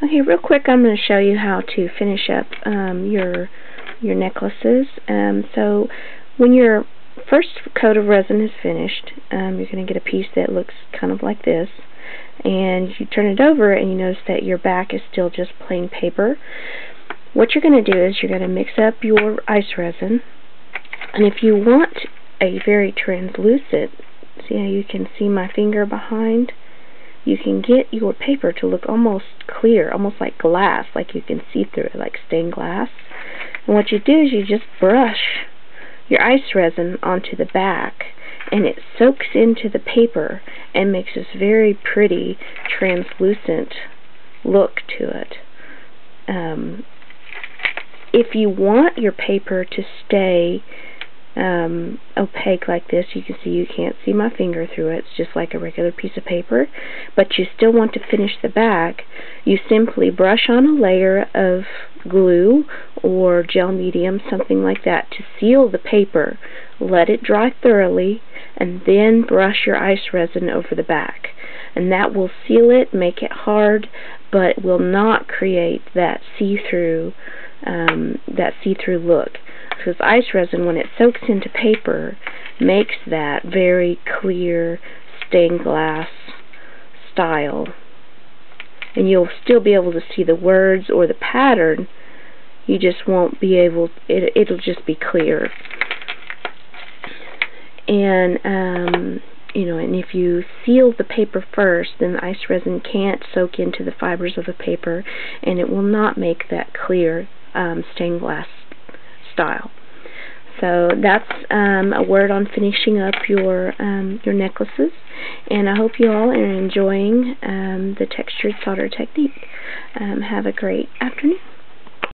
Okay, real quick, I'm going to show you how to finish up your necklaces. So when your first coat of resin is finished, you're going to get a piece that looks kind of like this, and you turn it over and you notice that your back is still just plain paper. What you're going to do is you're going to mix up your ice resin, and if you want a very translucent, see how you can see my finger behind? You can get your paper to look almost clear, almost like glass, like you can see through it, like stained glass. And what you do is you just brush your ice resin onto the back, and it soaks into the paper and makes this very pretty translucent look to it. If you want your paper to stay opaque like this, you can see you can't see my finger through it. It's just like a regular piece of paper, but you still want to finish the back. You simply brush on a layer of glue or gel medium, something like that, to seal the paper. Let it dry thoroughly, and then brush your ice resin over the back, and that will seal it, make it hard, but will not create that see-through look. Because ice resin, when it soaks into paper, makes that very clear stained glass style. And you'll still be able to see the words or the pattern, you just won't be able, it'll just be clear. And you know, and if you seal the paper first, then the ice resin can't soak into the fibers of the paper, and it will not make that clear stained glass style. So that's a word on finishing up your necklaces, and I hope you all are enjoying the textured solder technique. Have a great afternoon.